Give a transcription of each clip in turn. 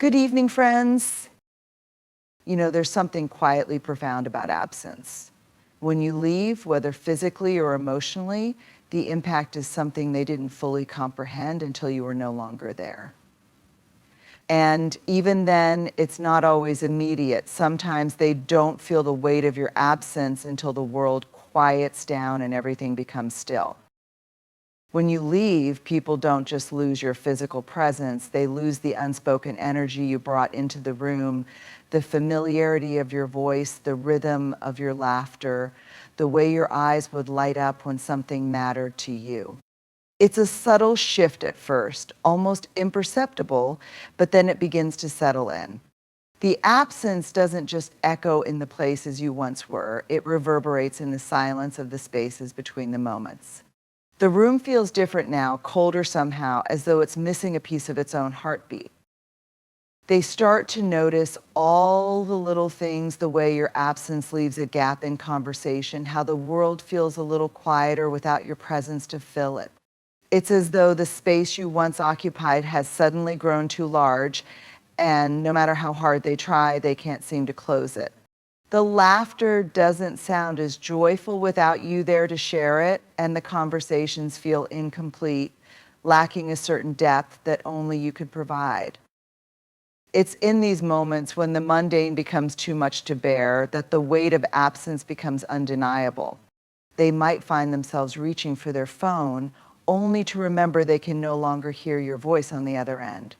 Good evening, friends. There's something quietly profound about absence. When you leave, whether physically or emotionally, the impact is something they didn't fully comprehend until you were no longer there. And even then, it's not always immediate. Sometimes they don't feel the weight of your absence until the world quiets down and everything becomes still. When you leave, people don't just lose your physical presence, they lose the unspoken energy you brought into the room, the familiarity of your voice, the rhythm of your laughter, the way your eyes would light up when something mattered to you. It's a subtle shift at first, almost imperceptible, but then it begins to settle in. The absence doesn't just echo in the places you once were, it reverberates in the silence of the spaces between the moments. The room feels different now, colder somehow, as though it's missing a piece of its own heartbeat. They start to notice all the little things, the way your absence leaves a gap in conversation, how the world feels a little quieter without your presence to fill it. It's as though the space you once occupied has suddenly grown too large, and no matter how hard they try, they can't seem to close it. The laughter doesn't sound as joyful without you there to share it, and the conversations feel incomplete, lacking a certain depth that only you could provide. It's in these moments when the mundane becomes too much to bear that the weight of absence becomes undeniable. They might find themselves reaching for their phone only to remember they can no longer hear your voice on the other end.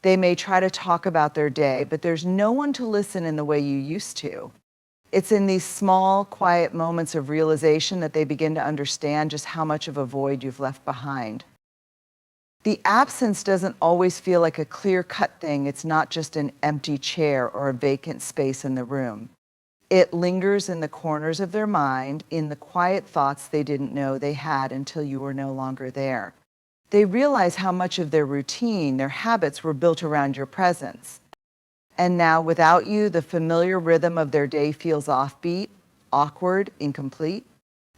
They may try to talk about their day, but there's no one to listen in the way you used to. It's in these small, quiet moments of realization that they begin to understand just how much of a void you've left behind. The absence doesn't always feel like a clear-cut thing. It's not just an empty chair or a vacant space in the room. It lingers in the corners of their mind, in the quiet thoughts they didn't know they had until you were no longer there. They realize how much of their routine, their habits were built around your presence. And now, without you, the familiar rhythm of their day feels offbeat, awkward, incomplete.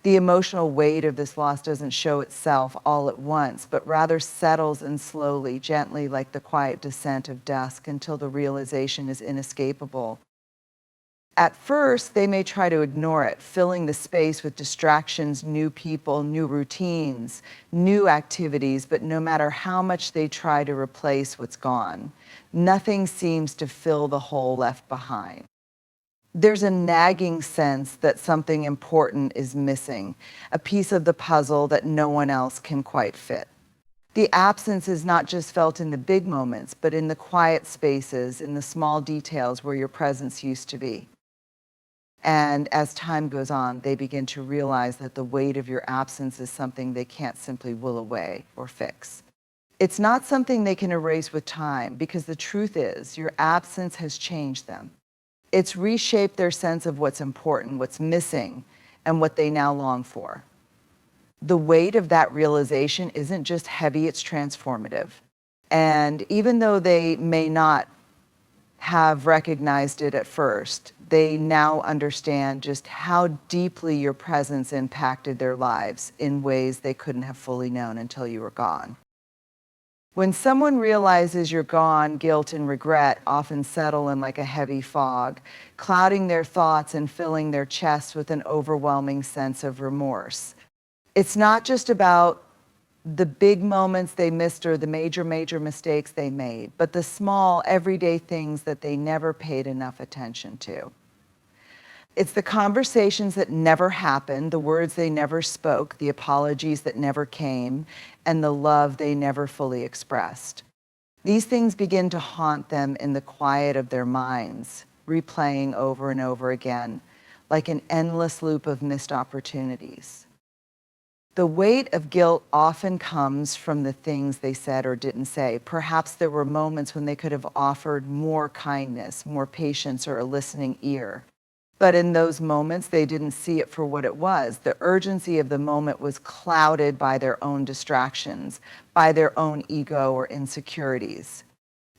The emotional weight of this loss doesn't show itself all at once, but rather settles in slowly, gently, like the quiet descent of dusk, until the realization is inescapable. At first, they may try to ignore it, filling the space with distractions, new people, new routines, new activities, but no matter how much they try to replace what's gone, nothing seems to fill the hole left behind. There's a nagging sense that something important is missing, a piece of the puzzle that no one else can quite fit. The absence is not just felt in the big moments, but in the quiet spaces, in the small details where your presence used to be. And as time goes on, they begin to realize that the weight of your absence is something they can't simply will away or fix. It's not something they can erase with time, because the truth is, your absence has changed them. It's reshaped their sense of what's important, what's missing, and what they now long for. The weight of that realization isn't just heavy, it's transformative. And even though they may not have recognized it at first, they now understand just how deeply your presence impacted their lives in ways they couldn't have fully known until you were gone. When someone realizes you're gone, guilt and regret often settle in like a heavy fog, clouding their thoughts and filling their chests with an overwhelming sense of remorse. It's not just about the big moments they missed or the major mistakes they made, but the small, everyday things that they never paid enough attention to. It's the conversations that never happened, the words they never spoke, the apologies that never came, and the love they never fully expressed. These things begin to haunt them in the quiet of their minds, replaying over and over again, like an endless loop of missed opportunities. The weight of guilt often comes from the things they said or didn't say. Perhaps there were moments when they could have offered more kindness, more patience, or a listening ear. But in those moments, they didn't see it for what it was. The urgency of the moment was clouded by their own distractions, by their own ego or insecurities.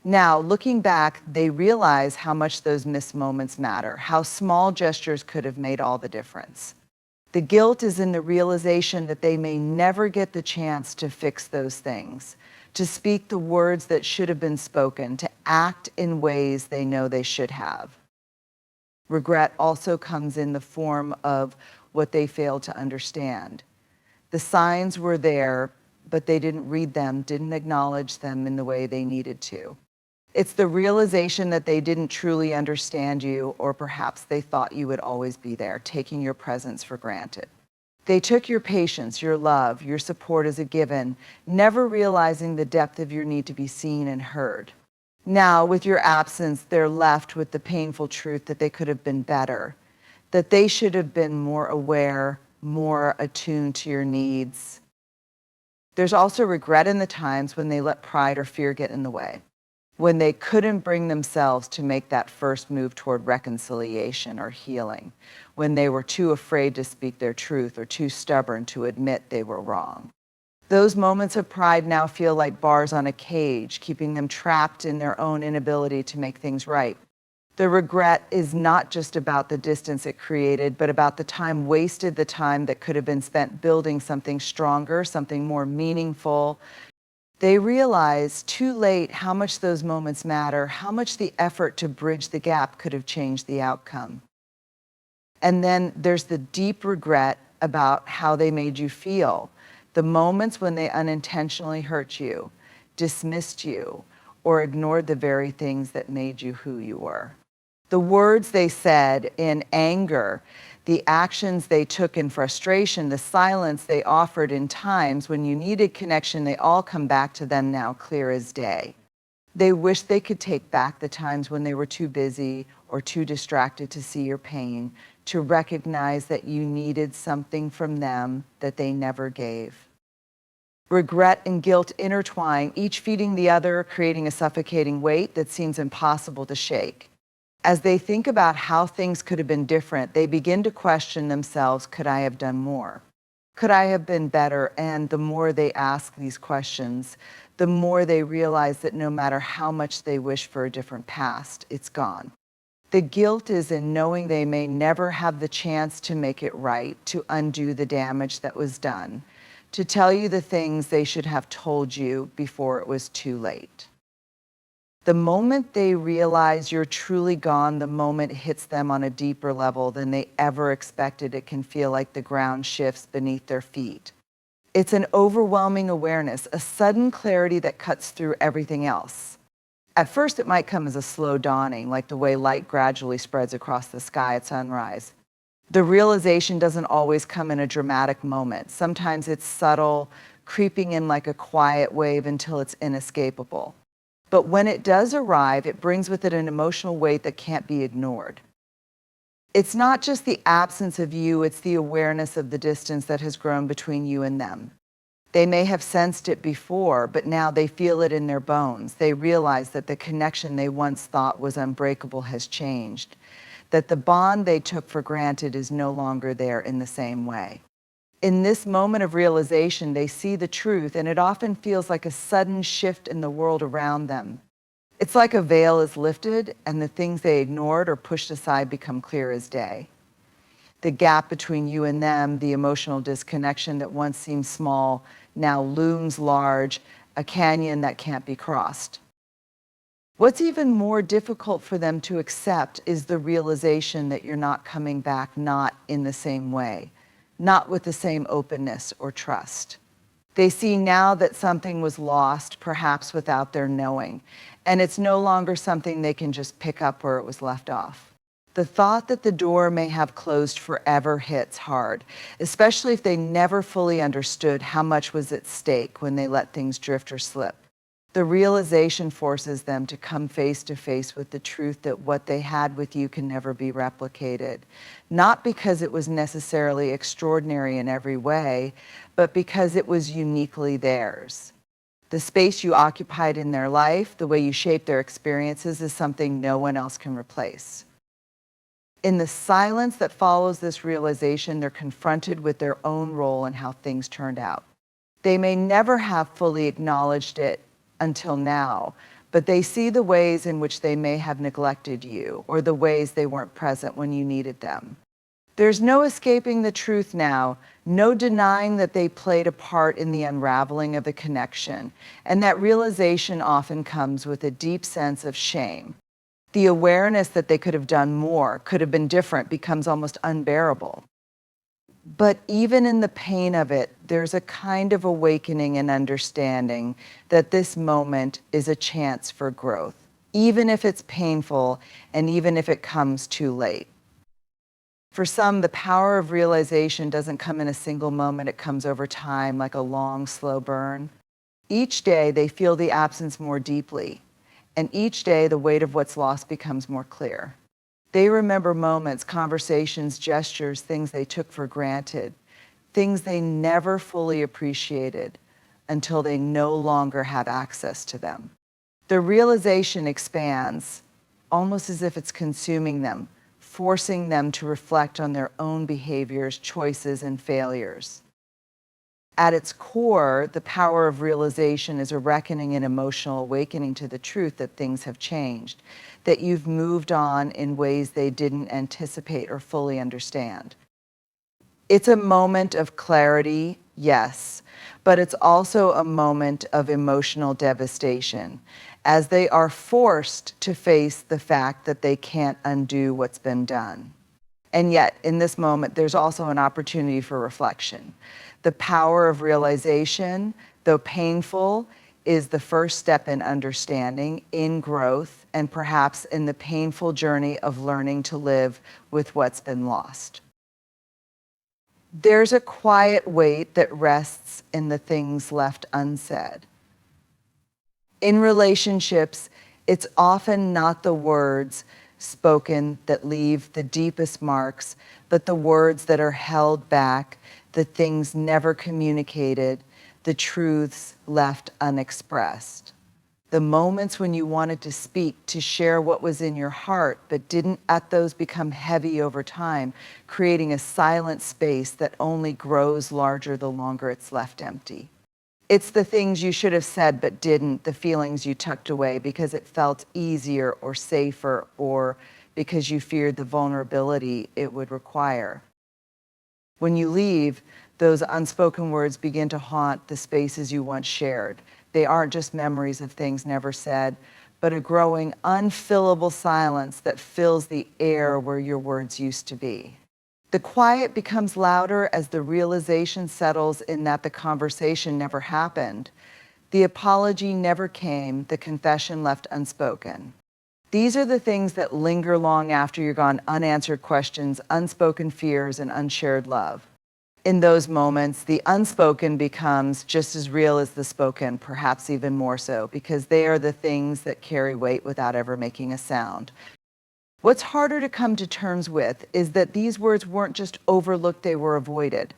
Now, looking back, they realize how much those missed moments matter, how small gestures could have made all the difference. The guilt is in the realization that they may never get the chance to fix those things, to speak the words that should have been spoken, to act in ways they know they should have. Regret also comes in the form of what they failed to understand. The signs were there, but they didn't read them, didn't acknowledge them in the way they needed to. It's the realization that they didn't truly understand you, or perhaps they thought you would always be there, taking your presence for granted. They took your patience, your love, your support as a given, never realizing the depth of your need to be seen and heard. Now, with your absence, they're left with the painful truth that they could have been better, that they should have been more aware, more attuned to your needs. There's also regret in the times when they let pride or fear get in the way, when they couldn't bring themselves to make that first move toward reconciliation or healing, when they were too afraid to speak their truth or too stubborn to admit they were wrong. Those moments of pride now feel like bars on a cage, keeping them trapped in their own inability to make things right. The regret is not just about the distance it created, but about the time wasted, the time that could have been spent building something stronger, something more meaningful. They realize too late how much those moments matter, how much the effort to bridge the gap could have changed the outcome. And then there's the deep regret about how they made you feel. The moments when they unintentionally hurt you, dismissed you, or ignored the very things that made you who you were. The words they said in anger, the actions they took in frustration, the silence they offered in times when you needed connection, they all come back to them now clear as day. They wish they could take back the times when they were too busy or too distracted to see your pain, to recognize that you needed something from them that they never gave. Regret and guilt intertwine, each feeding the other, creating a suffocating weight that seems impossible to shake. As they think about how things could have been different, they begin to question themselves, could I have done more? Could I have been better? And the more they ask these questions, the more they realize that no matter how much they wish for a different past, it's gone. The guilt is in knowing they may never have the chance to make it right, to undo the damage that was done, to tell you the things they should have told you before it was too late. The moment they realize you're truly gone, the moment hits them on a deeper level than they ever expected. It can feel like the ground shifts beneath their feet. It's an overwhelming awareness, a sudden clarity that cuts through everything else. At first, it might come as a slow dawning, like the way light gradually spreads across the sky at sunrise. The realization doesn't always come in a dramatic moment. Sometimes it's subtle, creeping in like a quiet wave until it's inescapable. But when it does arrive, it brings with it an emotional weight that can't be ignored. It's not just the absence of you, it's the awareness of the distance that has grown between you and them. They may have sensed it before, but now they feel it in their bones. They realize that the connection they once thought was unbreakable has changed, that the bond they took for granted is no longer there in the same way. In this moment of realization, they see the truth, and it often feels like a sudden shift in the world around them. It's like a veil is lifted, and the things they ignored or pushed aside become clear as day. The gap between you and them, the emotional disconnection that once seemed small, now looms large, a canyon that can't be crossed. What's even more difficult for them to accept is the realization that you're not coming back, not in the same way, not with the same openness or trust. They see now that something was lost, perhaps without their knowing, and it's no longer something they can just pick up where it was left off. The thought that the door may have closed forever hits hard, especially if they never fully understood how much was at stake when they let things drift or slip. The realization forces them to come face to face with the truth that what they had with you can never be replicated, not because it was necessarily extraordinary in every way, but because it was uniquely theirs. The space you occupied in their life, the way you shaped their experiences, is something no one else can replace. In the silence that follows this realization, they're confronted with their own role in how things turned out. They may never have fully acknowledged it until now, but they see the ways in which they may have neglected you or the ways they weren't present when you needed them. There's no escaping the truth now, no denying that they played a part in the unraveling of the connection, and that realization often comes with a deep sense of shame. The awareness that they could have done more, could have been different, becomes almost unbearable. But even in the pain of it, there's a kind of awakening and understanding that this moment is a chance for growth, even if it's painful and even if it comes too late. For some, the power of realization doesn't come in a single moment, it comes over time like a long, slow burn. Each day, they feel the absence more deeply, and each day, the weight of what's lost becomes more clear. They remember moments, conversations, gestures, things they took for granted, things they never fully appreciated until they no longer have access to them. The realization expands, almost as if it's consuming them, forcing them to reflect on their own behaviors, choices, and failures. At its core, the power of realization is a reckoning and emotional awakening to the truth that things have changed, that you've moved on in ways they didn't anticipate or fully understand. It's a moment of clarity, yes, but it's also a moment of emotional devastation, as they are forced to face the fact that they can't undo what's been done. And yet, in this moment, there's also an opportunity for reflection. The power of realization, though painful, is the first step in understanding, in growth, and perhaps in the painful journey of learning to live with what's been lost. There's a quiet weight that rests in the things left unsaid. In relationships, it's often not the words spoken that leave the deepest marks, but the words that are held back, the things never communicated, the truths left unexpressed. The moments when you wanted to speak, to share what was in your heart, but didn't let those become heavy over time, creating a silent space that only grows larger the longer it's left empty. It's the things you should have said but didn't, the feelings you tucked away because it felt easier or safer or because you feared the vulnerability it would require. When you leave, those unspoken words begin to haunt the spaces you once shared. They aren't just memories of things never said, but a growing, unfillable silence that fills the air where your words used to be. The quiet becomes louder as the realization settles in that the conversation never happened. The apology never came, the confession left unspoken. These are the things that linger long after you're gone: unanswered questions, unspoken fears, and unshared love. In those moments, the unspoken becomes just as real as the spoken, perhaps even more so, because they are the things that carry weight without ever making a sound. What's harder to come to terms with is that these words weren't just overlooked, they were avoided.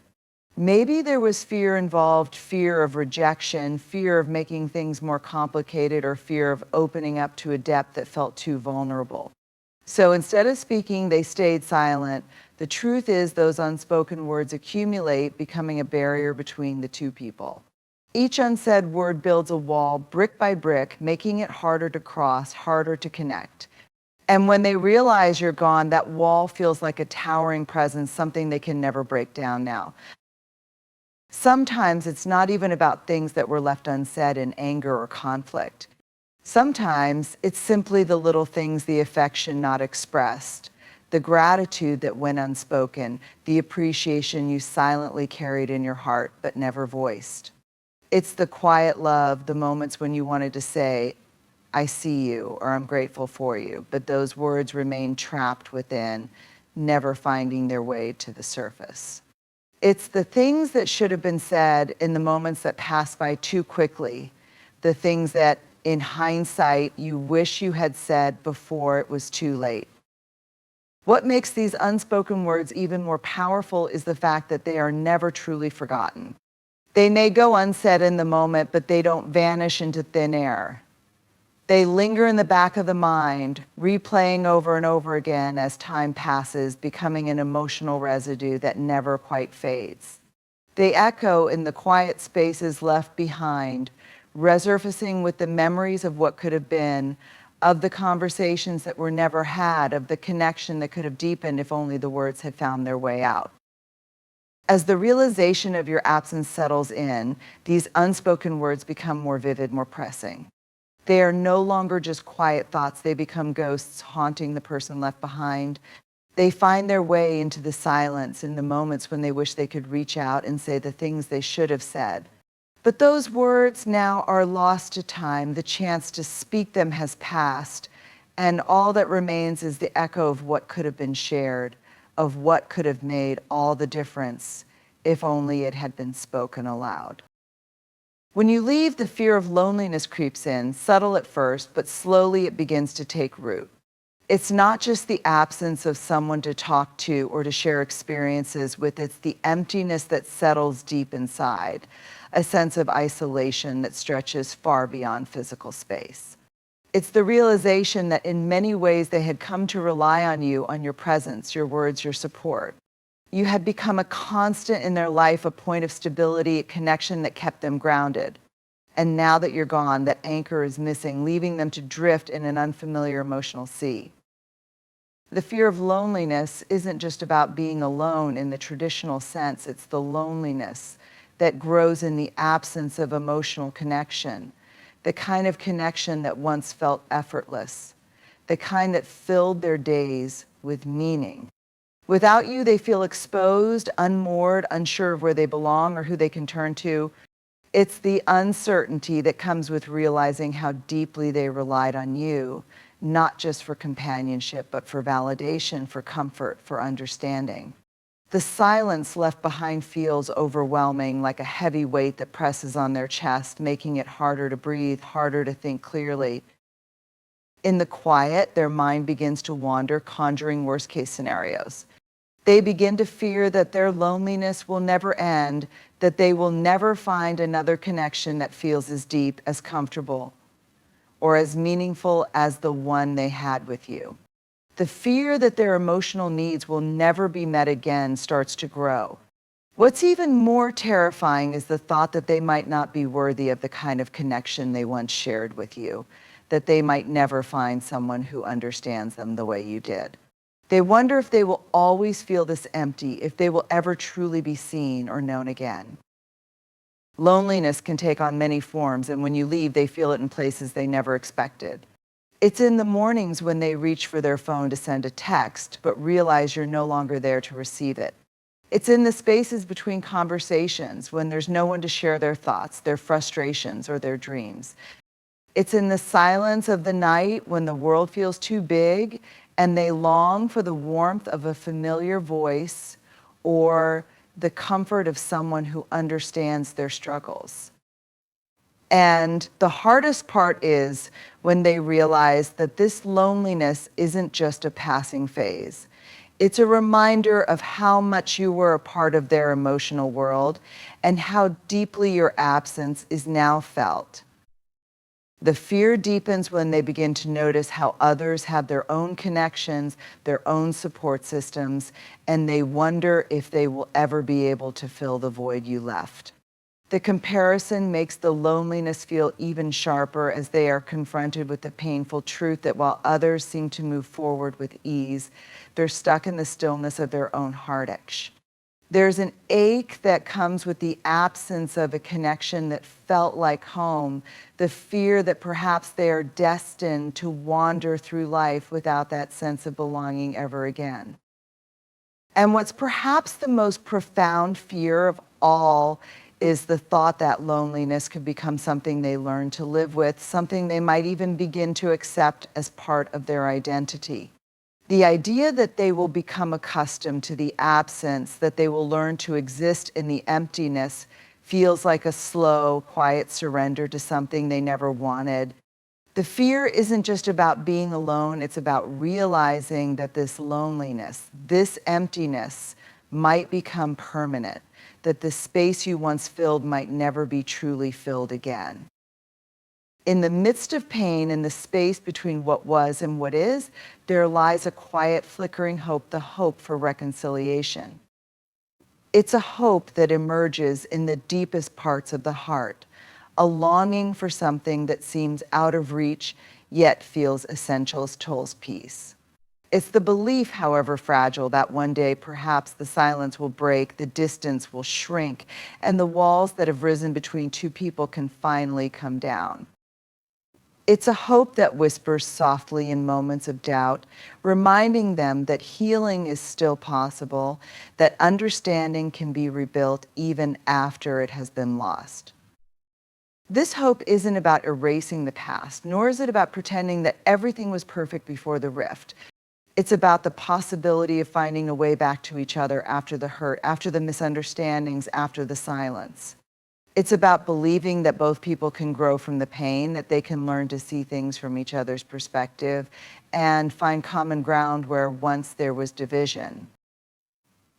Maybe there was fear involved, fear of rejection, fear of making things more complicated, or fear of opening up to a depth that felt too vulnerable. So instead of speaking, they stayed silent. The truth is, those unspoken words accumulate, becoming a barrier between the two people. Each unsaid word builds a wall, brick by brick, making it harder to cross, harder to connect. And when they realize you're gone, that wall feels like a towering presence, something they can never break down now. Sometimes it's not even about things that were left unsaid in anger or conflict. Sometimes it's simply the little things, the affection not expressed, the gratitude that went unspoken, the appreciation you silently carried in your heart but never voiced. It's the quiet love, the moments when you wanted to say, "I see you," or "I'm grateful for you," but those words remain trapped within, never finding their way to the surface. It's the things that should have been said in the moments that pass by too quickly, the things that, in hindsight, you wish you had said before it was too late. What makes these unspoken words even more powerful is the fact that they are never truly forgotten. They may go unsaid in the moment, but they don't vanish into thin air. They linger in the back of the mind, replaying over and over again as time passes, becoming an emotional residue that never quite fades. They echo in the quiet spaces left behind, resurfacing with the memories of what could have been, of the conversations that were never had, of the connection that could have deepened if only the words had found their way out. As the realization of your absence settles in, these unspoken words become more vivid, more pressing. They are no longer just quiet thoughts. They become ghosts haunting the person left behind. They find their way into the silence in the moments when they wish they could reach out and say the things they should have said. But those words now are lost to time. The chance to speak them has passed, and all that remains is the echo of what could have been shared, of what could have made all the difference if only it had been spoken aloud. When you leave, the fear of loneliness creeps in, subtle at first, but slowly it begins to take root. It's not just the absence of someone to talk to or to share experiences with, it's the emptiness that settles deep inside, a sense of isolation that stretches far beyond physical space. It's the realization that in many ways they had come to rely on you, on your presence, your words, your support. You had become a constant in their life, a point of stability, a connection that kept them grounded. And now that you're gone, that anchor is missing, leaving them to drift in an unfamiliar emotional sea. The fear of loneliness isn't just about being alone in the traditional sense. It's the loneliness that grows in the absence of emotional connection, the kind of connection that once felt effortless, the kind that filled their days with meaning. Without you, they feel exposed, unmoored, unsure of where they belong or who they can turn to. It's the uncertainty that comes with realizing how deeply they relied on you, not just for companionship, but for validation, for comfort, for understanding. The silence left behind feels overwhelming, like a heavy weight that presses on their chest, making it harder to breathe, harder to think clearly. In the quiet, their mind begins to wander, conjuring worst-case scenarios. They begin to fear that their loneliness will never end, that they will never find another connection that feels as deep, as comfortable, or as meaningful as the one they had with you. The fear that their emotional needs will never be met again starts to grow. What's even more terrifying is the thought that they might not be worthy of the kind of connection they once shared with you, that they might never find someone who understands them the way you did. They wonder if they will always feel this empty, if they will ever truly be seen or known again. Loneliness can take on many forms, and when you leave, they feel it in places they never expected. It's in the mornings when they reach for their phone to send a text, but realize you're no longer there to receive it. It's in the spaces between conversations when there's no one to share their thoughts, their frustrations, or their dreams. It's in the silence of the night when the world feels too big and they long for the warmth of a familiar voice or the comfort of someone who understands their struggles. And the hardest part is when they realize that this loneliness isn't just a passing phase. It's a reminder of how much you were a part of their emotional world and how deeply your absence is now felt. The fear deepens when they begin to notice how others have their own connections, their own support systems, and they wonder if they will ever be able to fill the void you left. The comparison makes the loneliness feel even sharper as they are confronted with the painful truth that while others seem to move forward with ease, they're stuck in the stillness of their own heartache. There's an ache that comes with the absence of a connection that felt like home, the fear that perhaps they are destined to wander through life without that sense of belonging ever again. And what's perhaps the most profound fear of all is the thought that loneliness could become something they learn to live with, something they might even begin to accept as part of their identity. The idea that they will become accustomed to the absence, that they will learn to exist in the emptiness, feels like a slow, quiet surrender to something they never wanted. The fear isn't just about being alone, it's about realizing that this loneliness, this emptiness, might become permanent, that the space you once filled might never be truly filled again. In the midst of pain, in the space between what was and what is, there lies a quiet, flickering hope, the hope for reconciliation. It's a hope that emerges in the deepest parts of the heart, a longing for something that seems out of reach, yet feels essential as Toll's piece. It's the belief, however fragile, that one day perhaps the silence will break, the distance will shrink, and the walls that have risen between two people can finally come down. It's a hope that whispers softly in moments of doubt, reminding them that healing is still possible, that understanding can be rebuilt even after it has been lost. This hope isn't about erasing the past, nor is it about pretending that everything was perfect before the rift. It's about the possibility of finding a way back to each other after the hurt, after the misunderstandings, after the silence. It's about believing that both people can grow from the pain, that they can learn to see things from each other's perspective, and find common ground where once there was division.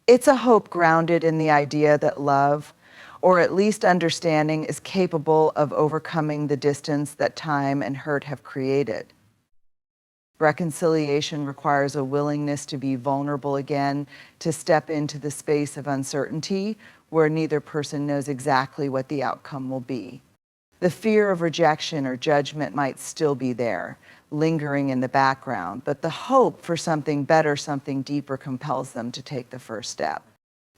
It's a hope grounded in the idea that love, or at least understanding, is capable of overcoming the distance that time and hurt have created. Reconciliation requires a willingness to be vulnerable again, to step into the space of uncertainty where neither person knows exactly what the outcome will be. The fear of rejection or judgment might still be there, lingering in the background, but the hope for something better, something deeper, compels them to take the first step.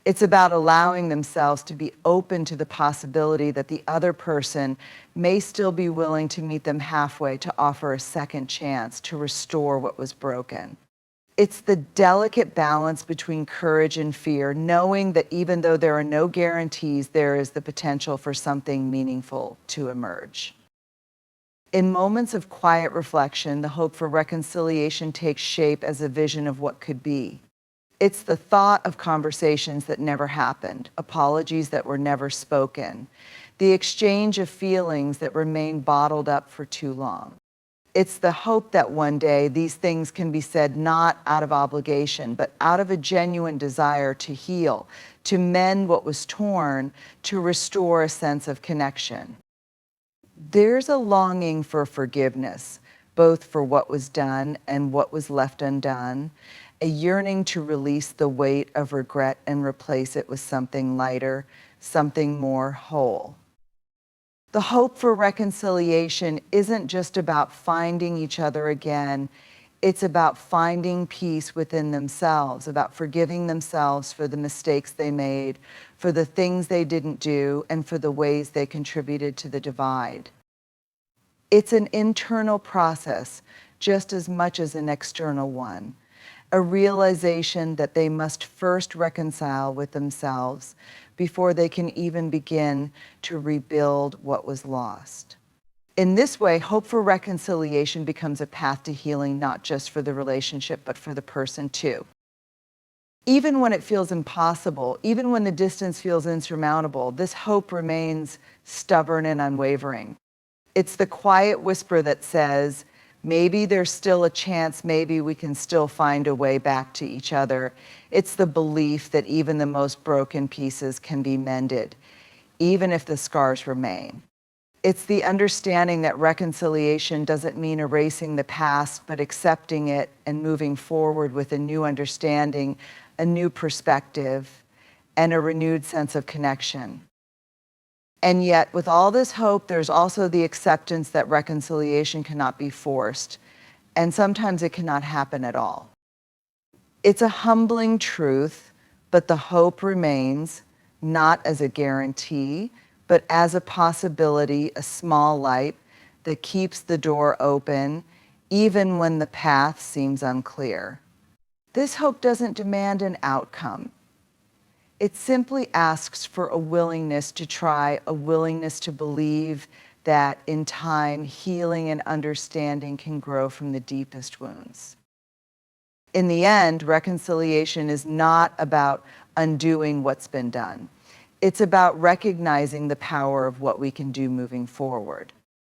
It's about allowing themselves to be open to the possibility that the other person may still be willing to meet them halfway, to offer a second chance, to restore what was broken. It's the delicate balance between courage and fear, knowing that even though there are no guarantees, there is the potential for something meaningful to emerge. In moments of quiet reflection, the hope for reconciliation takes shape as a vision of what could be. It's the thought of conversations that never happened, apologies that were never spoken, the exchange of feelings that remain bottled up for too long. It's the hope that one day these things can be said not out of obligation, but out of a genuine desire to heal, to mend what was torn, to restore a sense of connection. There's a longing for forgiveness, both for what was done and what was left undone, a yearning to release the weight of regret and replace it with something lighter, something more whole. The hope for reconciliation isn't just about finding each other again. It's about finding peace within themselves, about forgiving themselves for the mistakes they made, for the things they didn't do, and for the ways they contributed to the divide. It's an internal process just as much as an external one, a realization that they must first reconcile with themselves before they can even begin to rebuild what was lost. In this way, hope for reconciliation becomes a path to healing, not just for the relationship, but for the person too. Even when it feels impossible, even when the distance feels insurmountable, this hope remains stubborn and unwavering. It's the quiet whisper that says, maybe there's still a chance, maybe we can still find a way back to each other. It's the belief that even the most broken pieces can be mended, even if the scars remain. It's the understanding that reconciliation doesn't mean erasing the past, but accepting it and moving forward with a new understanding, a new perspective, and a renewed sense of connection. And yet, with all this hope, there's also the acceptance that reconciliation cannot be forced, and sometimes it cannot happen at all. It's a humbling truth, but the hope remains, not as a guarantee, but as a possibility, a small light that keeps the door open, even when the path seems unclear. This hope doesn't demand an outcome. It simply asks for a willingness to try, a willingness to believe that in time, healing and understanding can grow from the deepest wounds. In the end, reconciliation is not about undoing what's been done. It's about recognizing the power of what we can do moving forward.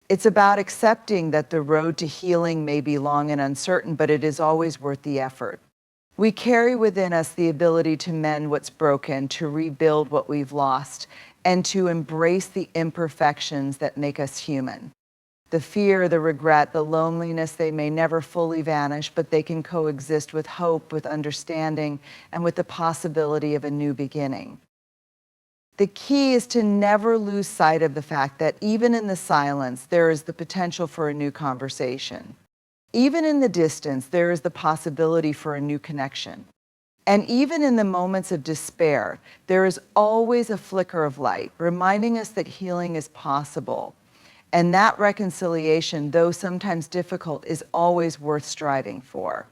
It's about accepting that the road to healing may be long and uncertain, but it is always worth the effort. We carry within us the ability to mend what's broken, to rebuild what we've lost, and to embrace the imperfections that make us human. The fear, the regret, the loneliness, they may never fully vanish, but they can coexist with hope, with understanding, and with the possibility of a new beginning. The key is to never lose sight of the fact that even in the silence, there is the potential for a new conversation. Even in the distance, there is the possibility for a new connection. And even in the moments of despair, there is always a flicker of light, reminding us that healing is possible. And that reconciliation, though sometimes difficult, is always worth striving for.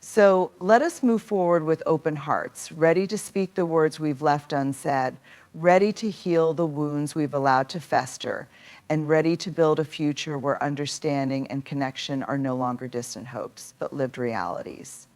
So let us move forward with open hearts, ready to speak the words we've left unsaid, ready to heal the wounds we've allowed to fester, and ready to build a future where understanding and connection are no longer distant hopes, but lived realities.